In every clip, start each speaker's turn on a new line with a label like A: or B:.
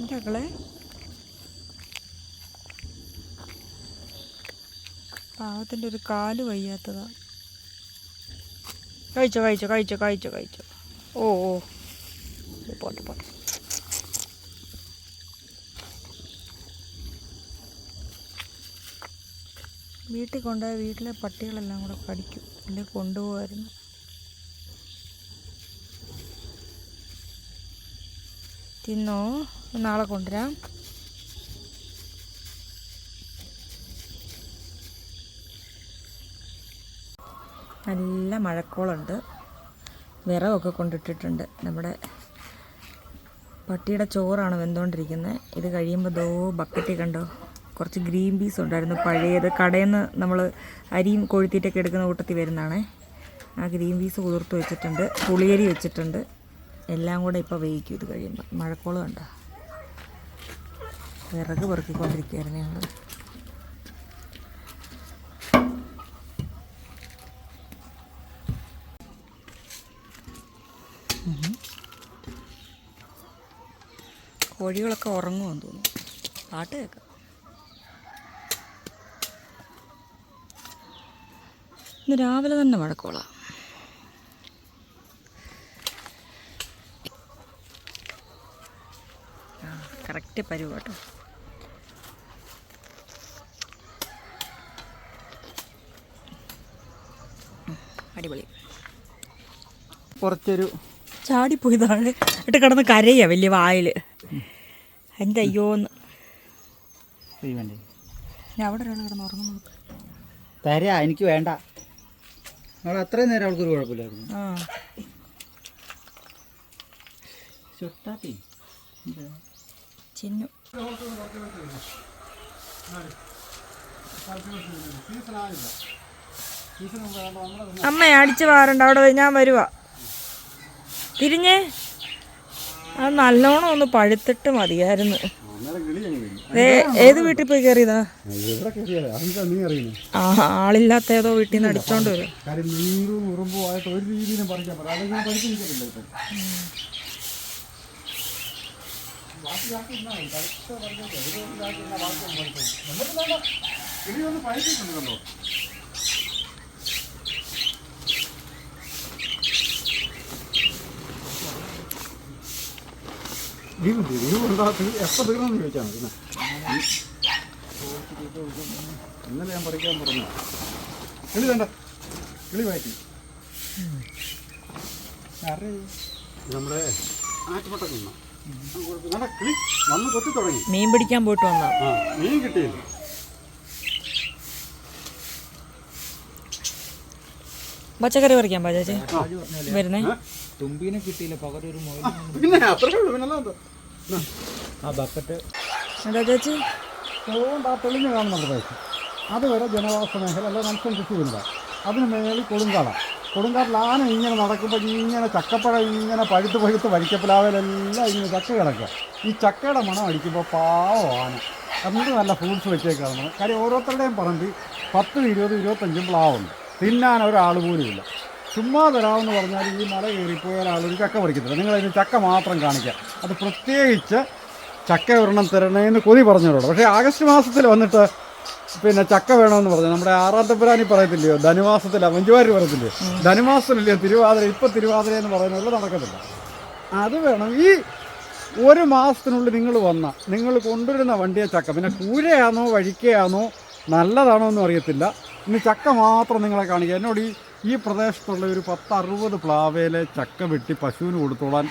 A: മക്കളെ പാവത്തിൻ്റെ ഒരു കാല് വയ്യാത്തതാ. കഴിച്ചോ കഴിച്ചോ കഴിച്ചോ കഴിച്ചോ കഴിച്ചോ. ഓ ഓ പോട്ടെ പോട്ടെ. വീട്ടിൽ കൊണ്ടുപോയ വീട്ടിലെ പട്ടികളെല്ലാം കൂടെ കടിക്കും. അല്ലെ കൊണ്ടുപോകായിരുന്നു. തിന്നോ, നാളെ കൊണ്ടുവരാം. നല്ല മഴക്കോളുണ്ട്. വിറകൊക്കെ കൊണ്ടിട്ടിട്ടുണ്ട്. നമ്മുടെ പട്ടിയുടെ ചോറാണ് വെന്തുകൊണ്ടിരിക്കുന്നത്. ഇത് കഴിയുമ്പോൾ ദോ ബക്കറ്റിൽ കണ്ടോ കുറച്ച് ഗ്രീൻ പീസ് ഉണ്ടായിരുന്നു, പഴയത് കടയിൽ നിന്ന് നമ്മൾ അരിയും കൊഴുത്തിട്ടൊക്കെ എടുക്കുന്ന കൂട്ടത്തിൽ വരുന്നതാണേ. ആ ഗ്രീൻ പീസ് കുതിർത്ത് വെച്ചിട്ടുണ്ട്, പുളിയരി വെച്ചിട്ടുണ്ട്. എല്ലാം കൂടെ ഇപ്പോൾ വേവിക്കും ഇത് കഴിയുമ്പോൾ. മഴക്കോള് കണ്ടോ, വിറക് പെറുക്കിക്കൊണ്ടിരിക്കുകയായിരുന്നു ഞങ്ങൾ. കോഴികളൊക്കെ ഉറങ്ങുമെന്ന് തോന്നുന്നു. പാട്ട് കേൾക്കാം. ഇന്ന് രാവിലെ തന്നെ മഴക്കോളാം. കറക്റ്റ് പരുവ കേട്ടോ. അടിപൊളി.
B: കുറച്ചൊരു
A: ചാടിപ്പോയതാണ് ഇട്ട് കിടന്ന് കരയാ വലിയ വായിൽ. എൻ്റെ അയ്യോന്ന്. ഞാൻ അവിടെ ഒരാൾ കിടന്ന് ഉറങ്ങുന്നു.
B: തരാ, എനിക്ക് വേണ്ട. അവൾ അത്രയും നേരം അവൾക്കൊരു കുഴപ്പമില്ലായിരുന്നു.
A: ആ ചിന്നു അമ്മ അടിച്ച് വാറണ്ട. അവിടെ ഞാൻ വരുവാ. തിരിഞ്ഞേ, അത് നല്ലോണം ഒന്ന് പഴുത്തിട്ട് മതിയായിരുന്നു. ഏത് വീട്ടിൽ പോയി കയറിയതാ? ആ, ആളില്ലാത്ത ഏതോ വീട്ടിൽ നിന്ന് അടിച്ചോണ്ട് വരും.
B: എപ്പോൾ തീർന്നെന്ന് ചോദിച്ചാൽ മതി. ഇന്നലെ ഞാൻ പഠിക്കാൻ പറഞ്ഞു. കിളി വേണ്ട, കിളി വാറ്റി. നമ്മുടെ ആറ്റുപട്ടൊക്കെ കിളി വന്ന് കൊത്തി തുടങ്ങി.
A: മീൻ പിടിക്കാൻ പോയിട്ട് വന്നാ.
B: മീൻ കിട്ടിയില്ല.
A: പച്ചക്കറി പറിക്കാൻ പാ ചേച്ചി വരുന്നേ.
B: തുമ്പീനെ കിട്ടിയില്ല, പകരം ഒരു പിന്നെ അത്രേ ഉള്ളൂ. പിന്നെ ആ ബക്കറ്റ്
A: എന്താ ചേച്ചി
B: ആ തെളിഞ്ഞ് കാണുന്ന പ്രദേശം അതുവരെ ജനവാസ മേഖല അല്ല, മനുഷ്യൻ കൃഷി ചെയ്യുന്നതാണ്. അതിന് മേളിൽ കൊടുങ്കാട്ടിൽ ആന ഇങ്ങനെ നടക്കുമ്പോൾ ഇങ്ങനെ ചക്കപ്പഴം ഇങ്ങനെ പഴുത്ത് വരിക്കപ്പിലാവിലെല്ലാം ഇങ്ങനെ ചക്ക കിടക്കുക. ഈ ചക്കയുടെ മണം അടിക്കുമ്പോൾ പാവം ആന എന്ത് നല്ല ഫ്രൂട്ട്സ് വെച്ചേക്കാണ്. കാര്യം ഓരോരുത്തരുടെയും പറമ്പിൽ 10, 20, 25 പ്ലാവുണ്ട്. തിന്നാൻ ഒരാൾ പോലും ഇല്ല. ചുമ്മാ തരാമെന്ന് പറഞ്ഞാൽ ഈ മല കയറിപ്പോയ ഒരാളൊരു ചക്ക പറിക്കത്തില്ല. നിങ്ങളതിന് ചക്ക മാത്രം കാണിക്കുക. അത് പ്രത്യേകിച്ച് ചക്ക ഒരെണ്ണം തരണേന്ന് കൊതി പറഞ്ഞവരോട്. പക്ഷേ ആഗസ്റ്റ് മാസത്തിൽ വന്നിട്ട് പിന്നെ ചക്ക വേണമെന്ന് പറഞ്ഞു. നമ്മുടെ 6-ാം തമ്പുരാനി പറയത്തില്ലയോ, ധനുമാസത്തില മഞ്ജുവാരി പറയത്തില്ലയോ, ധനുമാസത്തിലില്ലയോ തിരുവാതിര. ഇപ്പം തിരുവാതിര എന്ന് പറയുന്നത് നടക്കത്തില്ല. അത് വേണം. ഈ 1 മാസത്തിനുള്ളിൽ നിങ്ങൾ കൊണ്ടുവരുന്ന വണ്ടിയെ ചക്ക പിന്നെ കൂരയാണോ വഴിക്കയാണോ നല്ലതാണോ എന്നും അറിയത്തില്ല. ഇനി ചക്ക മാത്രം നിങ്ങളെ കാണിക്കുക. എന്നോട് ഈ പ്രദേശത്തുള്ള ഒരു 10-60 പ്ലാവേലെ ചക്ക വെട്ടി പശുവിന് കൊടുത്തോളാൻ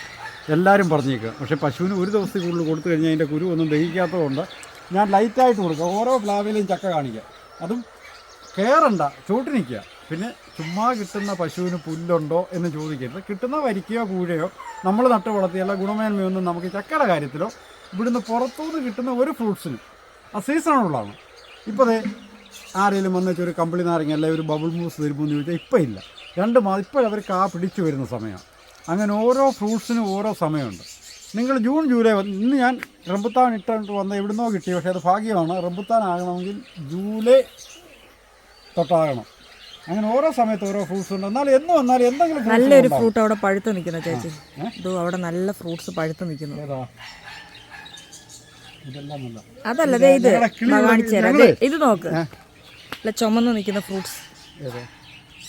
B: എല്ലാവരും പറഞ്ഞേക്കുക. പക്ഷേ പശുവിന് ഒരു ദിവസത്തിൽ കൂടുതൽ കൊടുത്തു കഴിഞ്ഞാൽ അതിൻ്റെ കുരു ഒന്നും ദഹിക്കാത്തതുകൊണ്ട് ഞാൻ ലൈറ്റായിട്ട് കൊടുക്കുക. ഓരോ പ്ലാവിലെയും ചക്ക കാണിക്കുക. അതും കയറണ്ട, ചൂട്ടി നിൽക്കുക. പിന്നെ ചുമ്മാ കിട്ടുന്ന പശുവിന് പുല്ലുണ്ടോ എന്ന് ചോദിക്കരുത്. കിട്ടുന്ന വരിക്കയോ കൂഴയോ നമ്മൾ നട്ട് വളർത്തിയുള്ള ഗുണമേന്മയൊന്നും നമുക്ക് ചക്കയുടെ കാര്യത്തിലോ ഇവിടുന്ന് പുറത്തുനിന്ന് കിട്ടുന്ന ഒരു ഫ്രൂട്ട്സിനും ആ സീസണുള്ളതാണ്. ഇപ്പോൾ അതേ ആരെങ്കിലും വന്നിട്ട് ഒരു കമ്പിളി നാരങ്ങ അല്ലെ ഒരു ബബിൾ മൂസ് തരുമ്പോൾ എന്ന് ചോദിച്ചാൽ ഇപ്പോൾ ഇല്ല. 2 മാസം ഇപ്പോഴവർ കാ പിടിച്ചു വരുന്ന സമയമാണ്. അങ്ങനെ ഓരോ ഫ്രൂട്ട്സിനും ഓരോ സമയമുണ്ട്. നിങ്ങൾ ജൂൺ ജൂലൈ ഇന്ന് ഞാൻ റംബുത്താൻ ഇട്ടിട്ട് വന്ന എവിടുന്നോ കിട്ടി. പക്ഷേ അത് ഭാഗ്യമാണ്. റംബുത്താൻ ആകണമെങ്കിൽ ജൂലൈ തൊട്ടാകണം. അങ്ങനെ ഓരോ സമയത്ത് ഓരോ ഫ്രൂട്ട്സ് ഉണ്ട്. എന്നാൽ എന്ന് വന്നാൽ എന്തെങ്കിലും
A: നല്ലൊരു ഫ്രൂട്ട് അവിടെ പഴുത്ത് നിൽക്കുന്ന ചേച്ചി. അവിടെ നല്ല ഫ്രൂട്ട്സ് പഴുത്ത് നിൽക്കുന്നു.
B: ഏതാ ഇതെല്ലാം നല്ല
A: അതല്ല ദേ ഇത് കാണിച്ചു തരാം. ദേ ഇത് നോക്ക്, അല്ല ചുമന്ന് നിൽക്കുന്ന ഫ്രൂട്ട്സ്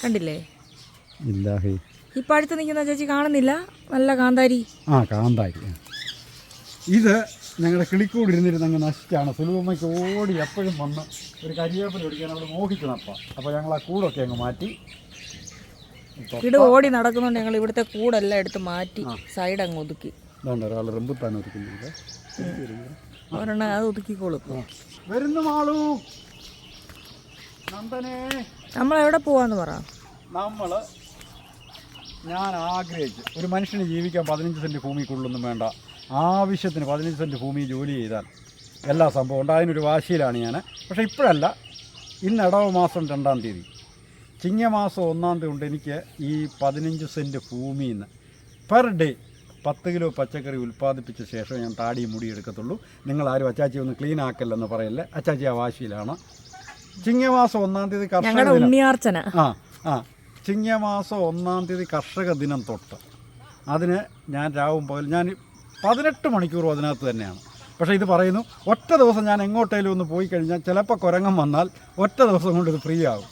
A: കണ്ടില്ലേ?
B: ഇല്ല
A: ഈ പഴുത്ത് നിൽക്കുന്ന ചേച്ചി കാണുന്നില്ല? നല്ല കാന്താരി.
B: ആ കാന്താരി. ഇത് ഞങ്ങളുടെ കിളിക്കൂട് ഇരുന്നിരുന്ന് അങ്ങ് നശിച്ചാണ്. സുലുഭമ്മയ്ക്ക് ഓടി എപ്പോഴും വന്ന് ഒരു കരിവേപ്പില ഒടിക്കാൻ അവൾ മോഹിക്കണം. അപ്പോൾ ഞങ്ങൾ ആ കൂടൊക്കെ അങ്ങ് മാറ്റി.
A: കിട് ഓടി നടക്കുന്നുണ്ട്. ഞങ്ങൾ ഇവിടുത്തെ കൂടെല്ലാം എടുത്ത് മാറ്റി സൈഡ് അങ്ങ് ഒതുക്കി.
B: അതുകൊണ്ട് ഒരാൾ റംബുട്ടാൻ ഒതുക്കുന്നുണ്ട്.
A: ഒരെണ്ണം അത് ഒതുക്കിക്കോളും.
B: വരുന്നു മാളൂ നന്ദനെ.
A: നമ്മളെവിടെ പോവാന്ന് പറ.
B: ഞാൻ ആഗ്രഹിച്ച് ഒരു മനുഷ്യന് ജീവിക്കാൻ 15 സെൻറ്റ് ഭൂമി കൂടുതലൊന്നും വേണ്ട. ആവശ്യത്തിന് 15 സെൻറ്റ് ഭൂമി ജോലി ചെയ്താൽ എല്ലാ സംഭവം ഉണ്ട്. അതിനൊരു വാശിയിലാണ് ഞാൻ. പക്ഷേ ഇപ്പോഴല്ല, ഇന്ന് ഇടവ മാസം 2-ാം തീയതി, ചിങ്ങമാസം 1-ാം തീയതി കൊണ്ട് എനിക്ക് ഈ 15 സെൻറ്റ് ഭൂമിയിൽ നിന്ന് പെർ ഡേ 10 കിലോ പച്ചക്കറി ഉൽപ്പാദിപ്പിച്ച ശേഷം ഞാൻ താടി മുടി എടുക്കത്തുള്ളൂ. നിങ്ങളാരും അച്ചാച്ചി ഒന്ന് ക്ലീൻ ആക്കല്ലെന്ന് പറയല്ലേ. അച്ചാച്ചി ആ വാശിയിലാണ്. ചിങ്ങമാസം 1-ാം തീയതി കർഷക ദിനം. ചിങ്ങമാസം 1-ാം തീയതി കർഷക ദിനം തൊട്ട് അതിന് ഞാൻ രാവും പകൽ ഞാൻ 18 മണിക്കൂറും അതിനകത്ത് തന്നെയാണ്. പക്ഷേ ഇത് പറയുന്നു, ഒറ്റ ദിവസം ഞാൻ എങ്ങോട്ടേലും ഒന്ന് പോയി കഴിഞ്ഞാൽ ചിലപ്പോൾ കുരങ്ങം വന്നാൽ ഒറ്റ ദിവസം കൊണ്ട് ഇത് ഫ്രീ ആകും.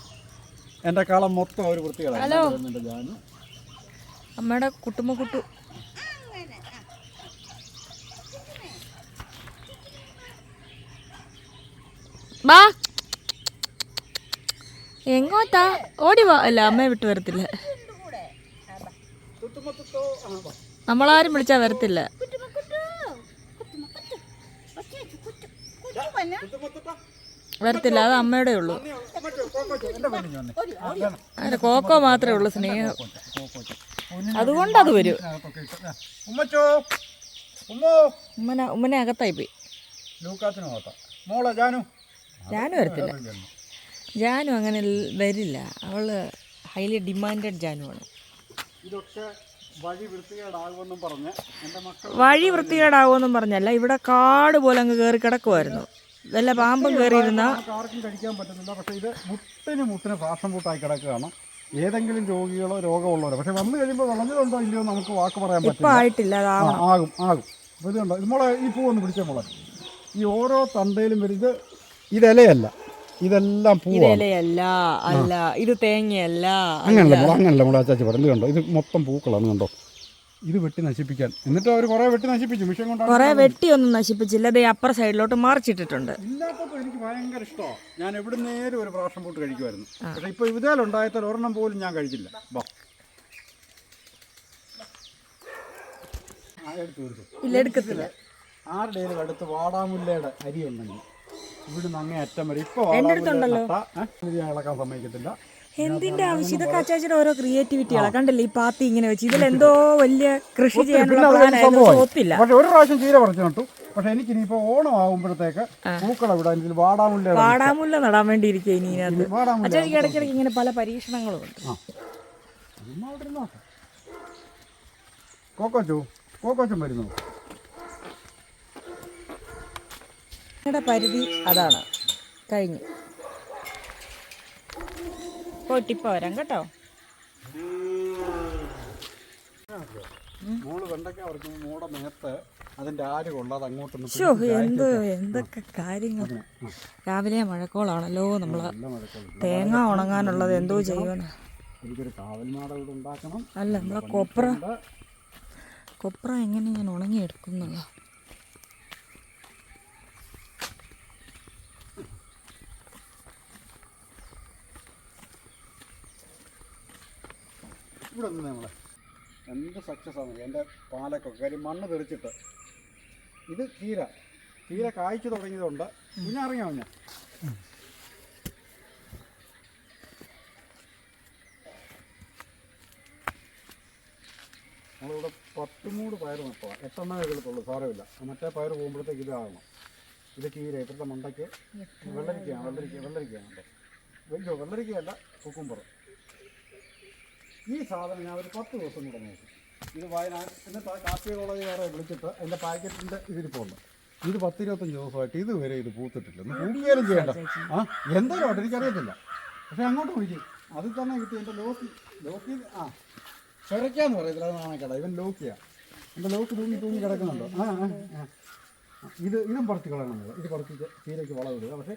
B: എൻ്റെ കളം മൊത്തം ഒരു വൃത്തികളാണ്. ഞാൻ
A: അമ്മയുടെ കുട്ടുമ്പക്കുട്ടു വാ, എങ്ങോട്ടാ? ഓടി വാ. അല്ല, അമ്മയെ വിട്ട് വരത്തില്ല. നമ്മളാരും വിളിച്ചാ വരത്തില്ല. വരത്തില്ല, അത് അമ്മയുടെ ഉള്ളൂ. അങ്ങനെ കോക്കോ മാത്രമേ ഉള്ളൂ സ്നേഹം, അതുകൊണ്ട് അത് വരും. ഉമ്മനെ അകത്തായി പോയി. ജാനു വരത്തില്ല. ജാനു അങ്ങനെ വരില്ല. അവള് ഹൈലി ഡിമാൻഡഡ് ജാനുവാണ്. വഴി വൃത്തികേടാകുമെന്നും പറഞ്ഞല്ല, ഇവിടെ കാട് പോലെ അങ്ങ് കയറി കിടക്കുമായിരുന്നു. വല്ല പാമ്പും കയറിയിരുന്ന
B: ആർക്കും കഴിക്കാൻ പറ്റുന്നില്ല. പക്ഷേ ഇത് മുട്ടിന് ഫാഷൻ ഫുട്ടായി കിടക്കുകയാണ്. ഏതെങ്കിലും രോഗികളോ രോഗമുള്ളവരോ. പക്ഷെ വന്നു കഴിയുമ്പോൾ വളഞ്ഞതുണ്ടോ ഇല്ലയോ നമുക്ക് വാക്ക് പറയാൻ പറ്റില്ല.
A: ആയിട്ടില്ല,
B: ആകും. അപ്പോൾ ഇതുണ്ടോ, ഇത് മോളെ ഈ പൂവൊന്ന് പിടിച്ച മോളെ. ഈ ഓരോ തണ്ടയിലും വരും. ഇതലയല്ല, ഇതെല്ലാം
A: പൂവല്ല. അല്ല, ഇത് തേങ്ങയല്ല.
B: അങ്ങനല്ല മോളെ അച്ചാച്ചി പറഞ്ഞു. കണ്ടോ, ഇത് മൊത്തം പൂക്കളാണ്. കണ്ടോ, ഇത് വെട്ടി നശിപ്പിക്കാൻ. എന്നിട്ട് അവർ കുറേ വെട്ടി നശിപ്പിച്ചു. മിഷൻ കൊണ്ട്
A: കുറേ വെട്ടിയൊന്നും നശിപ്പിച്ചില്ല. ഇത് അപ്പുറ സൈഡിലോട്ട് മറിച്ചിട്ടിട്ടുണ്ട്.
B: ഇല്ലാത്തപ്പോൾ എനിക്ക് ഭയങ്കര ഇഷ്ടമാണ്. ഞാൻ എവിടെ നേരം ഒരു പ്രാവശ്യം പോട്ട് കഴിക്കുമായിരുന്നു. പക്ഷേ ഇപ്പോൾ ഇതിലുണ്ടായത്താൽ ഒരെണ്ണം പോലും ഞാൻ കഴിച്ചില്ല.
A: ഇല്ല, എടുക്കത്തില്ല.
B: ആരുടെയും അടുത്ത് വാടാമുല്ലയുടെ അരി ഉണ്ടെങ്കിൽ ഇവിടുന്ന് അങ്ങേ അറ്റം വരെ. ഇപ്പോൾ ഇളക്കാൻ സമ്മതിക്കത്തില്ല.
A: എന്തിന്റെ ആവശ്യം? ഇതൊക്കെ അച്ചാച്ചിയുടെ ഓരോ ക്രിയേറ്റിവിറ്റികളാണ്. കണ്ടില്ലേ ഈ പാത്തി ഇങ്ങനെ വെച്ച്. ഇതിലെന്തോ വലിയ കൃഷി ചെയ്യാനുള്ള ഒത്തില്ല.
B: പക്ഷെ ഒരു പ്രാവശ്യം ചീര പറിച്ചു നട്ടു. പക്ഷെ എനിക്ക് ഇനിയിപ്പോ ഓണം ആകുമ്പോഴത്തേക്ക് പൂക്കള വിടാൻ
A: വാടാമുല്ല നടാൻ വേണ്ടി ഇരിക്കുക. ഇനി ഇതിനകത്ത് അച്ചാച്ചിക്ക് ഇടയ്ക്കിടയ്ക്ക് ഇങ്ങനെ പല പരീക്ഷണങ്ങളും ഉണ്ട്.
B: കോക്കോച്ചും വരുന്നു.
A: പരിധി അതാണ്. കഴിഞ്ഞു. പോയിട്ടിപ്പ വരാം കേട്ടോ. എന്തൊക്കെ കാര്യങ്ങൾ. രാവിലെ മഴക്കോളാണല്ലോ. നമ്മള് തേങ്ങ ഉണങ്ങാനുള്ളത് എന്തോ ചെയ്യുമെന്ന്. അല്ല, നമ്മളെ കൊപ്ര എങ്ങനെ ഞാൻ ഉണങ്ങിയെടുക്കുന്നുള്ള.
B: ഇവിടെ നിന്ന് നമ്മളെ എന്ത് സക്സസ് ആണ് എൻ്റെ പാലൊക്കെ. കാര്യം മണ്ണ് തെറിച്ചിട്ട് ഇത് ചീര കായ്ച്ചു തുടങ്ങിയതുകൊണ്ട് പിന്നെ അറിയാമോ ഞാൻ നമ്മളിവിടെ 10 മൂട് പയർ നട്ടതാണ്. 8 എണ്ണ എഴുതുള്ളൂ, സാരമില്ല. മറ്റേ പയർ പോകുമ്പോഴത്തേക്ക് ഇതാകണം. ഇത് ചീര ഇപ്പോഴത്തെ മണ്ടയ്ക്ക് വെള്ളരിക്കയാണ് കേട്ടോ. വെള്ളരിക്കയല്ല, കുക്കുംബർ. ഈ സാധനം ഞാൻ ഒരു 10 ദിവസം കൂടെ നോക്കി. ഇത് വയനാട് എന്നിട്ട് കാപ്പി കോളേജ് വേറെ വിളിച്ചിട്ട് എൻ്റെ പാക്കറ്റിൻ്റെ ഇതിരിപ്പുണ്ട്. ഇത് 10-25 ദിവസമായിട്ട് ഇതുവരെ ഇത് പൂത്തിട്ടില്ല. ഒന്ന് പൂക്കുകയും ചെയ്യണ്ട. എന്തായാലും എനിക്കറിയത്തില്ല. പക്ഷെ അങ്ങോട്ട് വിളിക്കും. അതിൽ തന്നെ കിട്ടി എൻ്റെ ലോക്കി ചെറയ്ക്കാന്ന് പറയത്തില്ല. അത് നാണക്കേടാ. ഇവൻ ലോക്കിയാണ്. എൻ്റെ ലോക്ക് തൂങ്ങി കിടക്കുന്നുണ്ടോ? ഇതും പറിച്ച് കളയണം നമ്മൾ. ഇത് പറിച്ച് ചീരയ്ക്ക് വളമിടുക. പക്ഷേ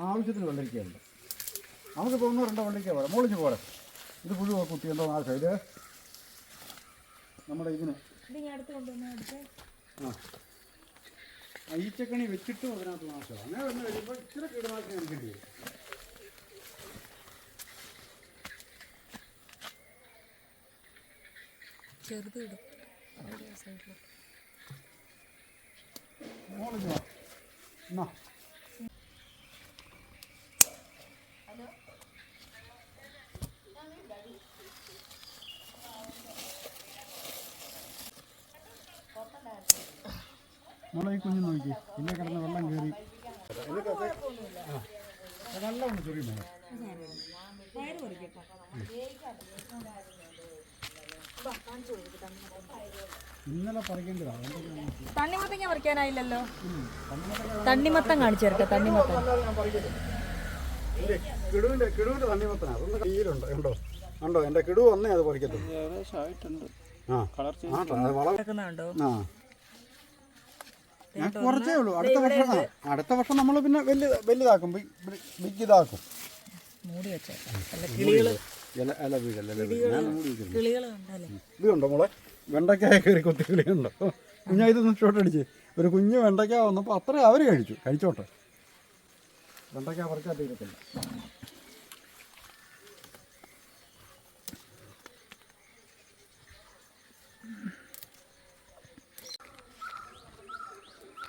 B: ആവശ്യത്തിന് വെള്ളരിക്കയുണ്ട്. നമുക്ക് തോന്നുന്നു 2 വെള്ളരിക്ക പോരാ, മുകളിച്ച് പോരാ. ഇത് പുഴുവൊക്കെ കുത്തിയുണ്ടോ ആ സൈഡ് നമ്മുടെ ഇതിന് ഈച്ചക്കണി വെച്ചിട്ടും അതിനകത്ത് നാശമാണ്. അങ്ങനെ വന്നു കഴിയുമ്പോൾ ഇച്ചിരി കീടനാശിനി എടുക്കേണ്ടി വരും. മോളിഞ്ഞ് വാ. എന്നാ മോളെ ഈ കുഞ്ഞു നോക്കി പിന്നെ കിടന്ന് വെള്ളം കയറി നല്ല ഒന്ന് ചൊറി മോളെ. ഇന്നലെ പറിക്കേണ്ടതാണ്.
A: തണ്ണിമത്തങ്ങ പറിക്കാനായില്ലല്ലോ. തണ്ണിമത്തം കാണിച്ചു തരട്ടെ. തണ്ണിമത്തം
B: കിടുവിന്റെ തണ്ണിമത്തനാ. അതൊന്ന് കയ്യിലുണ്ട്. ഉണ്ടോ ഉണ്ടോ എൻ്റെ കിടു വന്നേ അത് പറിക്കത്തുള്ളൂ. കുറച്ചേ ഉള്ളൂ. അടുത്ത വർഷം നമ്മൾ പിന്നെ വലുതാക്കും, ബിഗ് ഇതാക്കും. ഇതുണ്ടോ മോളെ വെണ്ടയ്ക്കായ കയറി കൊത്തി കിളിയുണ്ടോ? കുഞ്ഞാ ഇതൊന്ന് ഷോട്ട് അടിച്ച് ഒരു കുഞ്ഞ് വെണ്ടയ്ക്ക വന്നപ്പോൾ അത്രയും അവർ കഴിച്ചോട്ടെ. വെണ്ടയ്ക്ക പറിച്ചാൽ തീരത്തില്ല.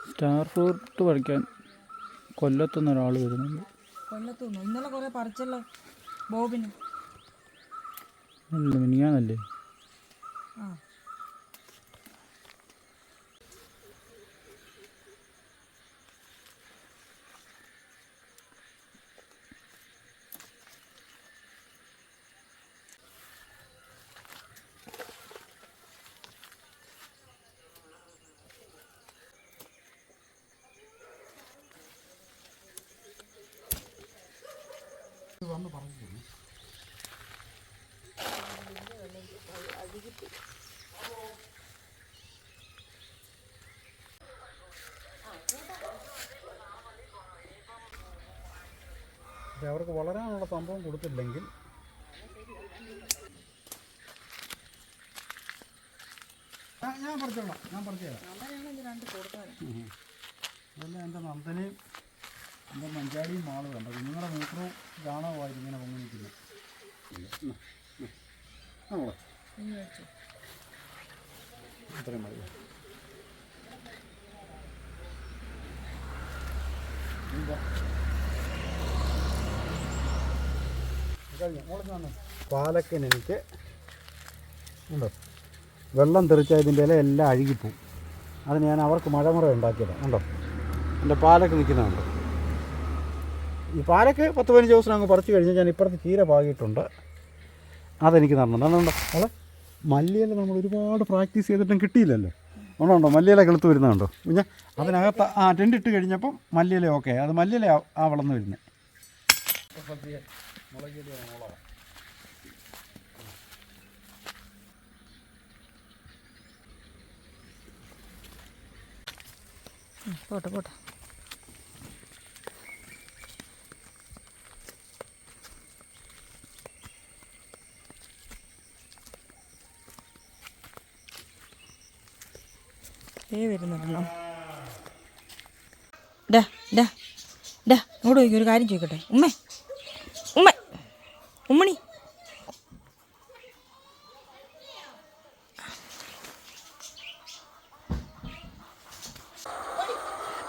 C: സ്റ്റാർ ഫ്രൂട്ട് പറിക്കാൻ കൊല്ലത്തുനിന്ന് ഒരാൾ വരുന്നുണ്ട്.
A: കൊല്ലത്തുനിന്ന് ഇന്നലെ കുറേ പറിച്ചല്ലോ ബോബിന്.
C: മിനിയാന്നല്ലേ?
A: ആ
B: വന്ന് പറഞ്ഞു. പക്ഷെ അവർക്ക് വളരാനുള്ള സംഭവം കൊടുത്തില്ലെങ്കിൽ ഞാൻ പറിച്ചോളാം. അതല്ല എൻ്റെ നന്ദനയും എൻ്റെ മഞ്ചാടിയും മാളും കണ്ടോ. കുഞ്ഞുങ്ങളുടെ മൂത്രവും ചാണകമായിട്ട് ഇങ്ങനെ പൊങ്ങി നിൽക്കുന്നു. അത്രയും മതി. പാലക്കിന് എനിക്ക് ഉണ്ടോ വെള്ളം തെറിച്ചതിൻ്റെ ഇല എല്ലാം അഴുകിപ്പോവും. അതിന് ഞാൻ അവർക്ക് മഴമുറ ഉണ്ടാക്കിയതാണ്. ഉണ്ടോ എൻ്റെ പാലക്ക് നിൽക്കുന്നുണ്ട്. ഈ പാലക്ക് 10-15 ദിവസം അങ്ങ് പറിച്ച് കഴിഞ്ഞാൽ ഞാൻ ഇപ്പുറത്ത് ചീര പാകിയിട്ടുണ്ട്. അതെനിക്ക് നടന്നുണ്ട്. അതുകൊണ്ടോ അവളെ മല്ലിയില നമ്മൾ ഒരുപാട് പ്രാക്ടീസ് ചെയ്തിട്ടും കിട്ടിയില്ലല്ലോ. ഉണ്ടോ മല്ലിയില കിളുത്ത് വരുന്നുണ്ടോ കുഞ്ഞാ? അതിനകത്ത് ടെൻറ്റ് ഇട്ട് കഴിഞ്ഞപ്പം മല്ലിയില ഓക്കെ. അത് മല്ലിയില വളർന്നു വരുന്നത്.
A: പോട്ടെ പോട്ടെ. വരുന്നുണ്ടല്ലോ. ഇങ്ങോട്ട് ചോദിക്കും, ഒരു കാര്യം ചോദിക്കട്ടെ. ഉമ്മണി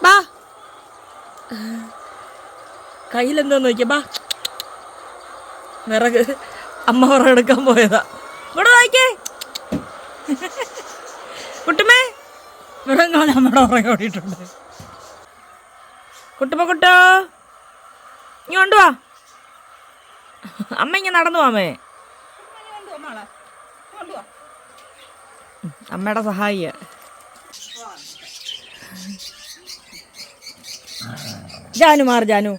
A: ബാ, കയ്യിലെന്തോന്ന് നോക്കിയ ബാ. വിറക് അമ്മ വിറകെടുക്കാൻ പോയതാ. ഇവിടെ നോക്കിയേ കുട്ടുമേ, വിറകാണ് നമ്മുടെ ഉറങ്ങി ഓടിയിട്ടുണ്ട്. കുട്ടോ ഇനി കൊണ്ടുവാ. അമ്മ ഇങ്ങനെ നടന്നു പോമേ. അമ്മയുടെ സഹായിയ. ജാനു മാറി. ജാനു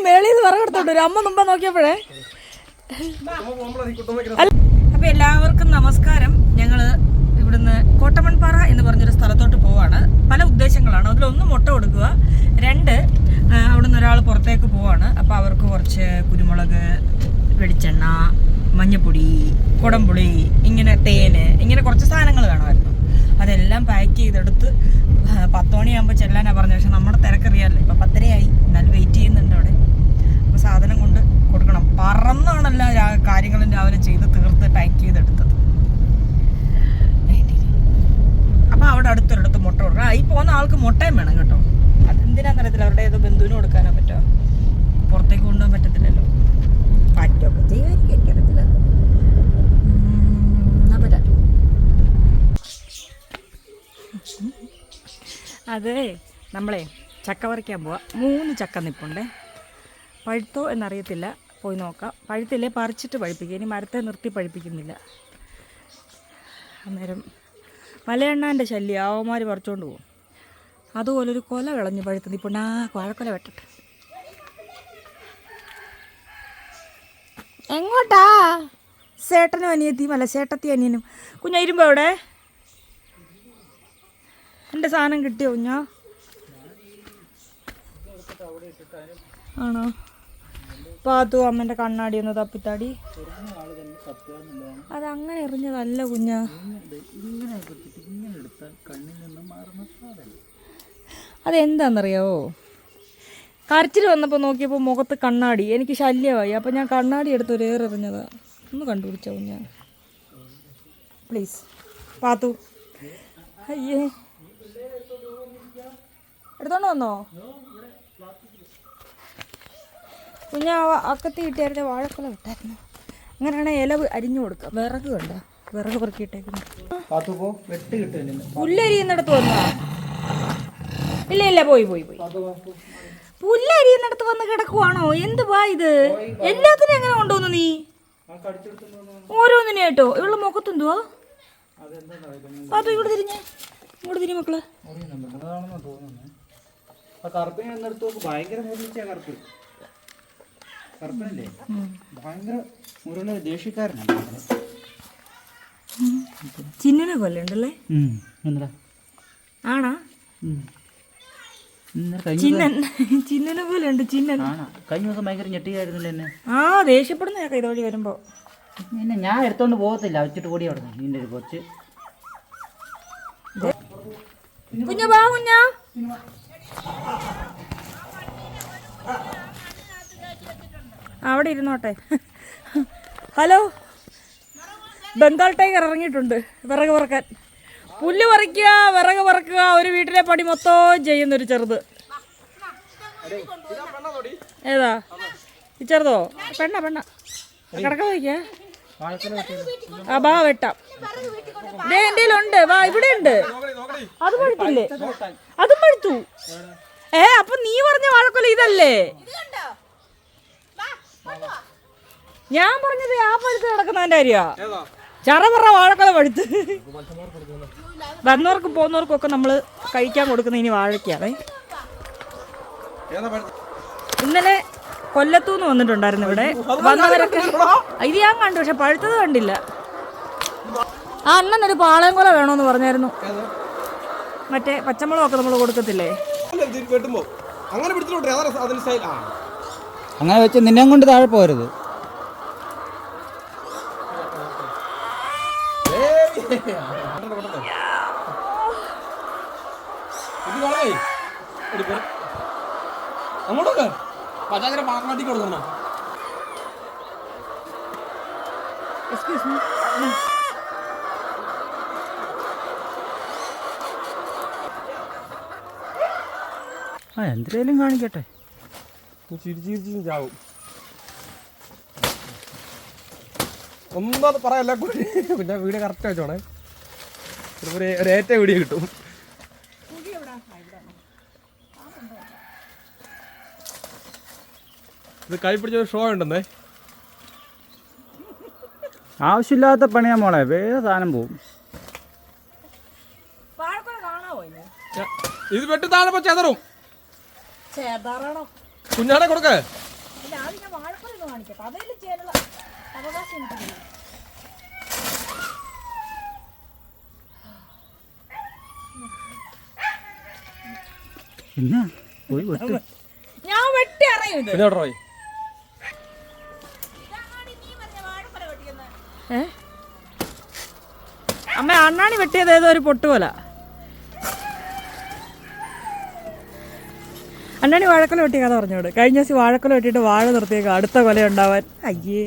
A: മേളിന്ന് വിറകെടുത്തോണ്ട് വരും. അമ്മ മുമ്പ് നോക്കിയപ്പോഴേ. അപ്പോൾ എല്ലാവർക്കും നമസ്കാരം. ഞങ്ങൾ ഇവിടെ ഇവിടുന്ന് കോട്ടമൺപാറ എന്ന് പറഞ്ഞൊരു സ്ഥലത്തോട്ട് പോവാണ്. പല ഉദ്ദേശങ്ങളാണ്. അതിലൊന്ന് മുട്ട കൊടുക്കുക, 2 അവിടുന്ന് ഒരാൾ പുറത്തേക്ക് പോവാണ്. അപ്പോൾ അവർക്ക് കുറച്ച് കുരുമുളക്, വെളിച്ചെണ്ണ, മഞ്ഞപ്പൊടി, കുടംപുളി, ഇങ്ങനെ തേന്, ഇങ്ങനെ കുറച്ച് സാധനങ്ങൾ വേണമായിരുന്നു. അതെല്ലാം പാക്ക് ചെയ്തെടുത്ത് 10 മണിയാകുമ്പോൾ ചെല്ലാനാണ് പറഞ്ഞത്. പക്ഷെ നമ്മുടെ തിരക്കറിയാമല്ലോ, ഇപ്പം 10:30 എന്നാലും വെയിറ്റ് ചെയ്യുന്നുണ്ട് അവിടെ. അപ്പോൾ സാധനം കൊണ്ട് കൊടുക്കണം. പറന്നാണല്ലോ കാര്യങ്ങളും രാവിലെ ചെയ്ത് തീർത്ത് പാക്ക് ചെയ്തെടുത്തത്. അപ്പോൾ അവിടെ അടുത്തൊരിടത്ത് മുട്ട കൊടുക്കണം. ഈ പോകുന്ന ആൾക്ക് മുട്ടയും വേണം കേട്ടോ. അതെന്തിനാണെന്നറിയത്തില്ല, അവരുടെ ഏതോ ബന്ധുവിന് കൊടുക്കാനോ പറ്റുമോ, പുറത്തേക്ക് കൊണ്ടുപോകാൻ പറ്റത്തില്ലല്ലോ. പറ്റൊക്കെ ചെയ്യുമായിരിക്കും, എനിക്കറിയത്തില്ല. അതെ, നമ്മളെ ചക്ക പറിക്കാൻ പോവാം. 3 ചക്ക നിപ്പുണ്ടേ. പഴുത്തോ എന്നറിയത്തില്ല, പോയി നോക്കാം. പഴുത്തില്ലേ പറിച്ചിട്ട് പഴുപ്പിക്കുക. ഇനി മരത്തെ നിർത്തി പഴുപ്പിക്കുന്നില്ല. അന്നേരം മലയണ്ണാൻ്റെ ശല്യം, ആവന്മാർ പറിച്ചുകൊണ്ട് പോകും. അതുപോലൊരു കൊല വിളഞ്ഞ് പഴുത്ത് നിപ്പുണ്ട്. വാഴക്കൊല വെട്ടട്ടെ. എങ്ങോട്ടാ? ചേട്ടനും അനിയത്തിയും അല്ല, ചേട്ടത്തി അനിയനും. ഇരുമ്പോ അവിടെ എൻ്റെ സാധനം കിട്ടിയോ കുഞ്ഞാ? ആണോ? പാത്തു അമ്മൻ്റെ കണ്ണാടി ഒന്ന് തപ്പിത്താടി. അതങ്ങനെ എറിഞ്ഞതല്ല കുഞ്ഞാ. അതെന്താണെന്നറിയാവോ? കരച്ചിൽ വന്നപ്പോൾ നോക്കിയപ്പോൾ മുഖത്ത് കണ്ണാടി. എനിക്ക് ശല്യമായി. അപ്പോൾ ഞാൻ കണ്ണാടി എടുത്ത് ഒരു എറിഞ്ഞതാ. ഒന്ന് കണ്ടുപിടിച്ചോ കുഞ്ഞാ പ്ലീസ്. പാത്തു അയ്യേ, എടുത്തോണ്ട് വന്നോ കുഞ്ഞാ? അക്കത്തി കിട്ടിയായിരുന്ന വാഴക്കൊല വിട്ടായിരുന്നു. അങ്ങനെയാണെങ്കിൽ ഇല അരിഞ്ഞു കൊടുക്കുക. വിറക് കണ്ട, വിറക് പെറുക്കിയിട്ടേക്കുന്നു. പുല്ലരിയുന്നിടത്ത് വന്നോ? ഇല്ല, പോയി. പുല്ലരിയുന്നിടത്ത് വന്ന് കിടക്കുവാണോ? എന്തുവാ ഇത്? എല്ലാത്തിനും എങ്ങനെ കൊണ്ടുവന്നു നീ? ഓരോന്നിനായിട്ടോ? ഇവളുടെ മുഖത്തെന്തുവാ? പാത്തു ഇങ്ങോട്ട് തിരിഞ്ഞ് മക്കള്. ചിന്നനെ കൊല്ലണ്ടല്ലേ? ആണാ? ചിന്നനെ പോലെ ഉണ്ട്. ചിന്നൻ
C: കഴിഞ്ഞ ദിവസം ഭയങ്കര ഞെട്ടിയായിരുന്നില്ല എന്നെ.
A: ദേഷ്യപ്പെടുന്ന ഇതുവഴി വരുമ്പോ.
C: പിന്നെ ഞാൻ എടുത്തോണ്ട് പോകത്തില്ല, വെച്ചിട്ട് കൂടി അവിടെ നിന്റെ ഒരു കൊച്ച്.
A: കുഞ്ഞാ കുഞ്ഞാ, അവിടെ ഇരുന്നോട്ടെ. ഹലോ, ബംഗാൾ ടൈഗർ ഇറങ്ങിയിട്ടുണ്ട് വിറക് പറക്കാൻ. പുല്ല് പറിക്കുക, വിറക് പറക്കുക, ഒരു വീട്ടിലെ പണി മൊത്തം ചെയ്യുന്നൊരു ചെറുത്. ഏതാ ഈ ചെറുതോ? പെണ്ണ കിടക്ക വയ്ക്കാ. ബാ വെട്ടാം. എൻ്റെ ഉണ്ട്, വാ ഇവിടെ ഉണ്ട്. അത് പഴുത്തില്ലേ? അതും പഴുത്തു. അപ്പൊ നീ പറഞ്ഞ വാഴക്കൊല ഇതല്ലേ? ഞാൻ പറഞ്ഞത് ആ പഴുത്ത് കിടക്കുന്നതിന്റെ കാര്യമാ. ചറപറ വാഴക്കൊല പഴുത്ത്. വന്നവർക്കും പോകുന്നവർക്കും ഒക്കെ നമ്മള് കഴിക്കാൻ കൊടുക്കുന്ന ഇനി വാഴയ്ക്കാവേ. ഇന്നലെ കൊല്ലത്തൂന്ന് വന്നിട്ടുണ്ടായിരുന്നു ഇവിടെ. വന്നവരൊക്കെ ഇത് ഞാൻ കണ്ടു, പക്ഷെ പഴുത്തത് കണ്ടില്ല. അണ്ണനൊരു പാളയംകൊല വേണോന്ന് പറഞ്ഞായിരുന്നു. മറ്റേ പച്ചമുളകൊക്കെ നമ്മൾ കൊടുക്കത്തില്ലേ?
C: അങ്ങനെ വെച്ച് നിന്നെ കൊണ്ട് താഴെ പോരുത്.
D: അങ്ങോട്ടൊക്കെ പച്ചാക്കര പാർട്ടി കൊടുക്കണം.
A: Excuse me.
C: എന്തിനേലും കാണിക്കട്ടെ.
D: ചിരിച്ചിരിച്ചും ചാവും. ഒന്നും പറയല്ല. പിന്നെ വീഡിയോ കറക്റ്റ് വെച്ചോണേ. ഒരു ഏറ്റ വീഡിയോ കിട്ടും. ഇത് കൈ പിടിച്ചൊരു ഷോ ഉണ്ടെന്നേ.
C: ആവശ്യമില്ലാത്ത പണിയാ മോളെ, വേറെ സാധനം പോവും.
D: ഇത് വെട്ടി താഴെ ചെതറും. കുഞ്ഞാടെ കൊടുക്ക.
C: പിന്നെ പോയി വെട്ട്.
A: ഞാൻ വെട്ടി അറിയും ഇത്.
D: പിന്നെ എവിടെ പോയി?
A: അമ്മ അണ്ണാണി വെട്ടിയത് ഏതോ ഒരു പൊട്ടുപോലെ. അണ്ണാണി വാഴക്കൊല വെട്ടിയ കഥ പറഞ്ഞോട്. കഴിഞ്ഞ ദിവസം വാഴക്കൊല വെട്ടിയിട്ട് വാഴ നിർത്തിയേക്ക് അടുത്ത കൊല ഉണ്ടാവാൻ. അയ്യേ,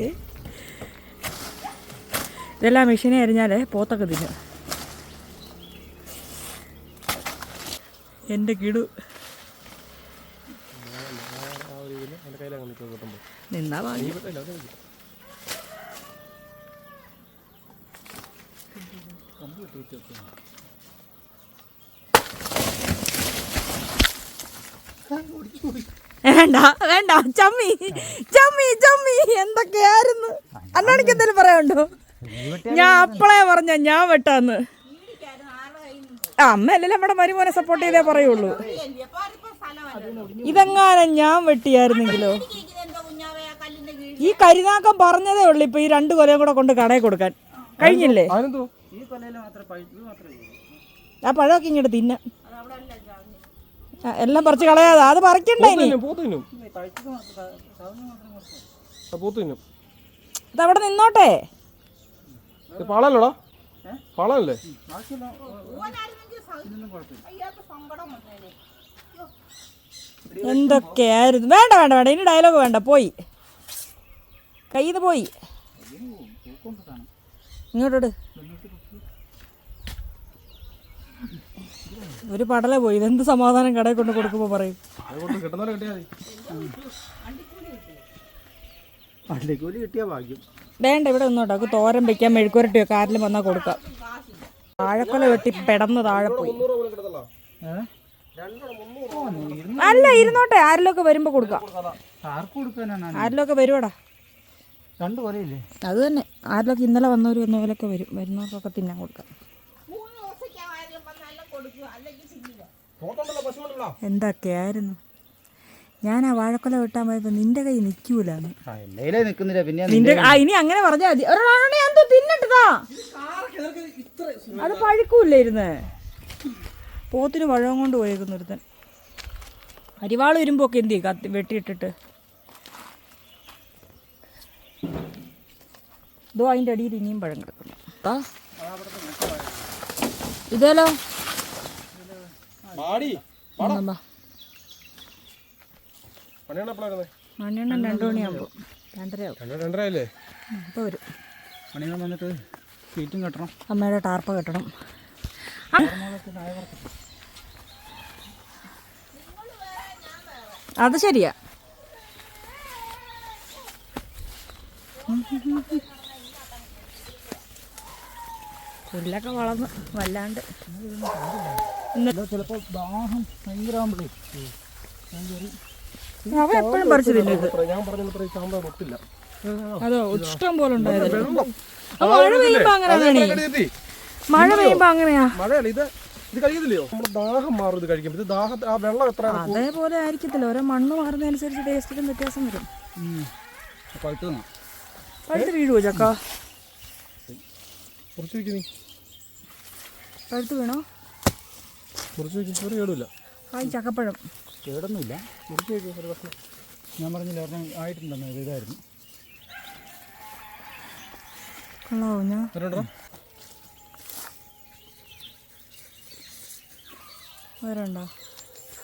A: ഇതെല്ലാം മെഷീനെ അരിഞ്ഞാലേ പോത്തൊക്കെ തിന്നു. എൻ്റെ കിടു നിന്നാ വാങ്ങി. വേണ്ട വേണ്ട, ചമ്മി ചമ്മി ചമ്മി എന്തൊക്കെയായിരുന്നു. അണ്ണാണിക്ക് എന്തെങ്കിലും പറയാനുണ്ടോ? ഞാൻ അപ്പളേ പറഞ്ഞ ഞാൻ വെട്ടാന്ന്. അമ്മ അല്ലല്ലോ നമ്മുടെ മരുമോനെ സപ്പോർട്ട് ചെയ്തേ പറയുള്ളൂ. ഇതെങ്ങാനും ഞാൻ വെട്ടിയായിരുന്നെങ്കിലോ. ഈ കരിനാക്കം പറഞ്ഞതേ ഉള്ളു ഇപ്പൊ ഈ 2 കൊലയും കൂടെ കൊണ്ട് കടയിൽ കൊടുക്കാൻ. കഴിഞ്ഞില്ലേ? ആ പഴമൊക്കെ ഇങ്ങോട്ട് തിന്ന. എല്ലാം പറിച്ച് കളയാതെ അത് പറിക്കണ്ടേ ഇനി. അതവിടെ നിന്നോട്ടെ.
D: പാളല്ലോടാ, പാളല്ലേ?
A: എന്തൊക്കെയായിരുന്നു. വേണ്ട വേണ്ട വേണ്ട, ഇനി ഡയലോഗ് വേണ്ട. പോയി കയ്യിൽ പോയി. ഇങ്ങോട്ടോട് ഒരു പടല പോയി. ഇതെന്ത് സമാധാനം കടയിൽ കൊണ്ട് കൊടുക്കുമ്പോൾ പറയും. വേണ്ട, ഇവിടെ നിന്നോട്ടോ. അത് തോരൻ വെക്കാൻ മെഴുക്കുരട്ടിയോ കാരിലും വന്നാൽ കൊടുക്കാം. വാഴക്കൊല വെട്ടി പെടന്ന് താഴെ പോയി. അല്ല, ഇരുന്നോട്ടെ. ആരിലൊക്കെ വരുമ്പോ കൊടുക്കാം. ആരിലൊക്കെ വരുവാടാ.
C: 2 കൊലയില്ലേ?
A: അത് തന്നെ. ആരിലൊക്കെ ഇന്നലെ വന്നവർ വന്നവരൊക്കെ വരും. വരുന്നവർക്കൊക്കെ തിന്നാൻ കൊടുക്കാം. എന്തൊക്കെയായിരുന്നു. ഞാൻ ആ വാഴക്കൊല വെട്ടാൻ പോയപ്പോ നിന്റെ കൈ നിൽക്കൂലെന്ന്. നിന്റെ ഇനി അങ്ങനെ പറഞ്ഞാൽ മതി. എന്തോ തിന്നിട്ടതാ. അത് പഴുക്കൂല്ലായിരുന്നേ. പോത്തിന് പഴം കൊണ്ട് പോയേക്കുന്നൊരുത്തൻ. അരിവാള് വരുമ്പോക്കെ എന്ത് ചെയ്യും വെട്ടിയിട്ടിട്ട്. ഇതോ അതിൻ്റെ അടിയിൽ ഇനിയും പഴം കിടക്കുന്നു. ഇതേലോ മണിയണ്ണൻ 2 മണിയാകുമ്പോ 2:30
D: ആയില്ലേ?
A: ഇപ്പൊ വരും.
C: മണിയണ്ണൻ വന്നിട്ട് സീറ്റും കെട്ടണം.
A: അമ്മയുടെ ടാർപ്പ കെട്ടണം. അത് ശരിയാ. പുല്ലൊക്കെ വളർന്ന് വല്ലാണ്ട്.
C: ചിലപ്പോൾ ദാഹം ഭയങ്കരമാകുമ്പോഴേ
A: അവ എപ്പോഴും പറിച്ചു തിന്നത്.
D: ഞാൻ പറഞ്ഞ
A: അതോ ഇഷ്ടം പോലെ ഉണ്ടായത്. മഴ പെയ്യുമ്പോ അങ്ങനെയാണ്. മഴ പെയ്യുമ്പോ അങ്ങനെയാ.
D: മഴയല്ല ഇത്, ഇത് കഴിയുന്നില്ലയോ? നമ്മുടെ ദാഹം മാറും ഇത് കഴിക്കുമ്പോൾ. ഇത് ദാഹം, ആ വെള്ളം എത്ര
A: അതേപോലെ ആയിരിക്കത്തില്ല. ഓരോ മണ്ണ് മാറുന്നതനുസരിച്ച് ടേസ്റ്റിലും വ്യത്യാസം വരും. പഴുത്ത് വീഴുവോ ചക്ക?
D: മുറിച്ച് വയ്ക്കുന്നേ.
A: പഴുത്ത് വീണോ?
D: മുറിച്ച് വയ്ക്കും. ഒരു കേടില്ല.
A: ആ ഈ ചക്കപ്പഴം
C: കേടൊന്നുമില്ല.
D: മുറിച്ച് വയ്ക്കും. ഒരു പ്രശ്നം
C: ഞാൻ പറഞ്ഞില്ല, ഒരെണ്ണം ആയിട്ടുണ്ടെന്ന്. ഇതായിരുന്നു.
A: കൊള്ളാവോ? ഞാൻ മധുരമുണ്ടോ?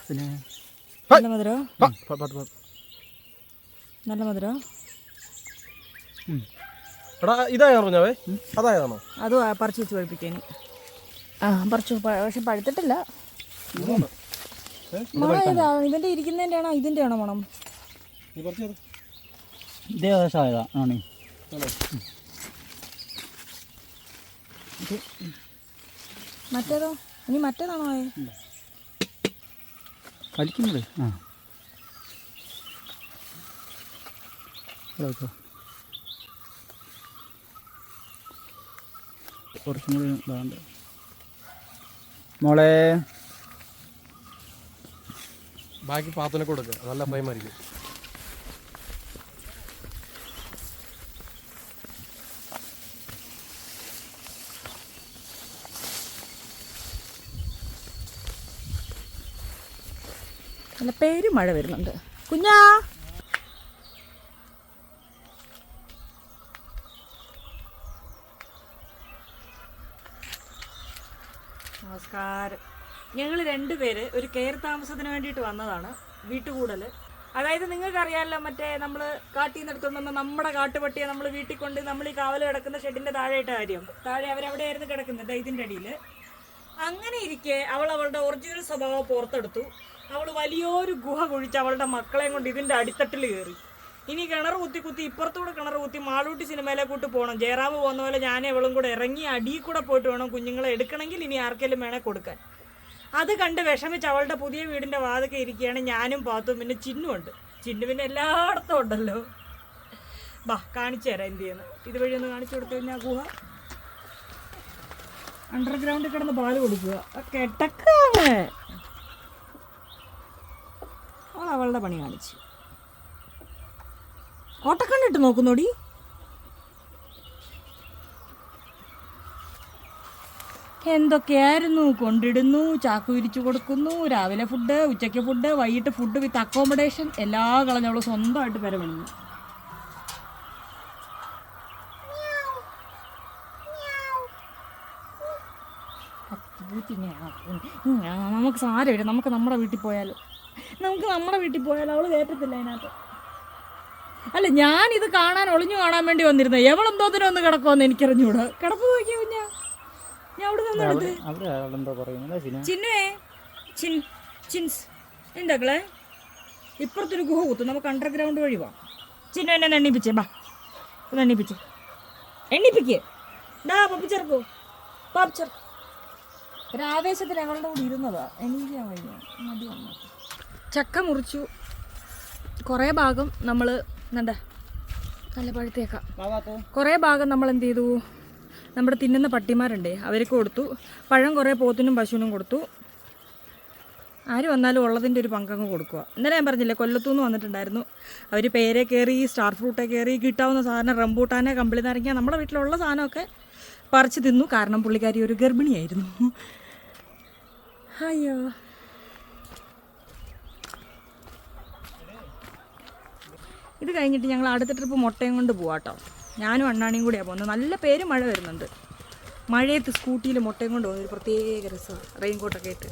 C: പിന്നെ
A: നല്ല മധുരോ? നല്ല മധുരോ?
D: എടാ ഇതായാ പറഞ്ഞാവേ, അതായതാണോ?
A: അത് പറിച്ച് വെച്ച് പഴിപ്പിക്കാൻ. ആ പറിച്ചു, പക്ഷെ പഴുത്തിട്ടില്ല. മണം ഏതാ? ഇവൻ്റെ ഇരിക്കുന്നതിൻ്റെ ആണോ ഇതിൻ്റെ ആണോ മണം?
C: ഇതേ ആയതാ ആണ്.
A: മറ്റേതോ? ഇനി മറ്റേതാണോ ആയേ?
C: വലിക്കുന്നത്. ആ കുറച്ചും കൂടി ഇതാണ്ട് മോളെ.
D: ബാക്കി പാത്തിനൊക്കെ കൊടുക്കുക. നല്ല ഫ്രൈമായിരിക്കും.
A: നല്ല പേര് മഴ വരുന്നുണ്ട്. കുഞ്ഞാ നമസ്കാരം. ഞങ്ങൾ രണ്ടുപേര് ഒരു കെയർ താമസത്തിന് വേണ്ടിയിട്ട് വന്നതാണ്. വീട്ടുകൂടൽ. അതായത് നിങ്ങൾക്കറിയാമല്ലോ, മറ്റേ നമ്മൾ കാട്ടിൽ നിന്ന് എടുത്തുകൊണ്ട് നമ്മുടെ കാട്ടുപട്ടിയെ നമ്മൾ വീട്ടിൽ കൊണ്ട് നമ്മൾ ഈ കാവൽ കിടക്കുന്ന ഷെഡിൻ്റെ താഴെയിട്ട കാര്യം. താഴെ അവരവിടെയായിരുന്നു കിടക്കുന്നത്, ഇതിൻ്റെ അടിയിൽ. അങ്ങനെ ഇരിക്കെ അവളുടെ ഒറിജിനൽ സ്വഭാവം പുറത്തെടുത്തു. അവൾ വലിയൊരു ഗുഹ കുഴിച്ച് അവളുടെ മക്കളെയും കൊണ്ട് ഇതിൻ്റെ അടിത്തട്ടിൽ കയറി. ഇനി കിണർ കുത്തി ഇപ്പുറത്തൂടെ കിണർ കുത്തി മാളൂട്ടി സിനിമയിലെ കൂട്ട് പോകണം. ജയറാം പോകുന്ന പോലെ ഞാനും അവളും കൂടെ ഇറങ്ങി അടിയിൽ കൂടെ പോയിട്ട് വേണം കുഞ്ഞുങ്ങളെ എടുക്കണമെങ്കിൽ ഇനി ആർക്കെങ്കിലും വേണേൽ കൊടുക്കാൻ. അത് കണ്ട് വിഷമിച്ച് അവളുടെ പുതിയ വീടിൻ്റെ വാതൊക്കെ ഇരിക്കുകയാണ് ഞാനും പാത്തും. പിന്നെ ചിന്നുണ്ട്. ചിന്നു പിന്നെ എല്ലായിടത്തും ഉണ്ടല്ലോ. ബാ കാണിച്ചു തരാം എന്ത് ചെയ്യുന്നു. ഇതുവഴി ഒന്ന് കാണിച്ചു കൊടുത്തു കഴിഞ്ഞാൽ ഗുഹ അണ്ടർഗ്രൗണ്ടിൽ കിടന്ന് പാല് കൊടുക്കുക. കെട്ടക്കാണ് അവളുടെ പണി കാണിച്ചു. ഓട്ടക്കണ്ണിട്ട് നോക്കുന്നോടി. എന്തൊക്കെയായിരുന്നു. കൊണ്ടിടുന്നു, ചാക്ക് വിരിച്ചു കൊടുക്കുന്നു, രാവിലെ ഫുഡ്, ഉച്ചയ്ക്ക് ഫുഡ്, വൈകിട്ട് ഫുഡ് വിത്ത് അക്കോമഡേഷൻ എല്ലാം കളഞ്ഞവള് സ്വന്തമായിട്ട് പെര പണിഞ്ഞു. നമുക്ക് സാരമില്ല, നമുക്ക് നമ്മുടെ വീട്ടിൽ പോയാലോ. അവള് കേട്ടത്തില്ല അതിനകത്ത്. അല്ല, ഞാനിത് ഒളിഞ്ഞു കാണാൻ വേണ്ടി വന്നിരുന്നത്. എവളെന്തോതിനും ഒന്ന് കിടക്കുമെന്ന് എനിക്കറിഞ്ഞൂടാ. കിടപ്പ് നോക്കിയ കുഞ്ഞാ. ഞാൻ അവിടെ നിന്നെടുത്ത് ചിന്നുവേ ചിൻസ് എന്താക്കളെ ഇപ്പുറത്തൊരു ഗുഹ കുത്തും. നമുക്ക് അണ്ടർഗ്രൗണ്ട് വഴി പോവാം. ചിന്നു എന്നെ എണ്ണിപ്പിച്ചേ. ബാ ഒന്ന് എണ്ണിപ്പിക്കേ. ഡാ പപ്പിച്ചെറുക്കോ പാപ്പിച്ചെറുക്കോ. ഒരാവേശത്തിൽ ഞങ്ങളുടെ കൂടെ ഇരുന്നതാ. എനിക്ക് വയ്യ, മതി വന്നു. ചക്ക മുറിച്ചു. കുറേ ഭാഗം നമ്മൾ നല്ല പഴുത്തേക്കാം. കുറേ ഭാഗം നമ്മൾ എന്ത് ചെയ്തു, നമ്മുടെ തിന്നുന്ന പട്ടിമാരുണ്ടേ അവർക്ക് കൊടുത്തു. പഴം കുറേ പോത്തിനും പശുവിനും കൊടുത്തു. ആര് വന്നാലും ഉള്ളതിൻ്റെ ഒരു പങ്കങ്ങ് കൊടുക്കുക. ഇന്നലെ ഞാൻ പറഞ്ഞില്ലേ, കൊല്ലത്തുനിന്ന് വന്നിട്ടുണ്ടായിരുന്നു. അവർ പേരെ കയറി, സ്റ്റാർ ഫ്രൂട്ടേ കയറി, കിട്ടാവുന്ന സാധനം റംബൂട്ടാനെ, കമ്പിളി നാരങ്ങ, നമ്മുടെ വീട്ടിലുള്ള സാധനമൊക്കെ പറിച്ച് തിന്നു. കാരണം പുള്ളിക്കാരി ഒരു ഗർഭിണിയായിരുന്നു. അയ്യോ, ഇത് കഴിഞ്ഞിട്ട് ഞങ്ങൾ അടുത്ത ട്രിപ്പ് മുട്ടയും കൊണ്ട് പോവാട്ടോ. ഞാനും അണ്ണാണിയും കൂടിയാണ് പോകുന്നത്. നല്ല പേര് മഴ വരുന്നുണ്ട്. മഴയത്ത് സ്കൂട്ടിയിൽ മുട്ടയും കൊണ്ട് പോകുന്നത് ഒരു പ്രത്യേക രസമാണ്. റെയിൻകോട്ടൊക്കെ ഇട്ട്.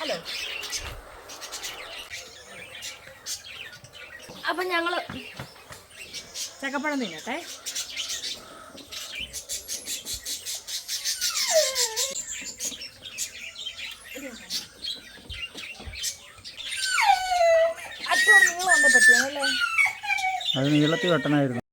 A: ഹലോ. അപ്പം ഞങ്ങൾ ചക്കപ്പഴം തിന്നട്ടെ. അത്ര നീളം ഉണ്ടേ പറ്റിയല്ലേ?
B: അത് നീളത്തിൽ വെട്ടണമായിരുന്നു.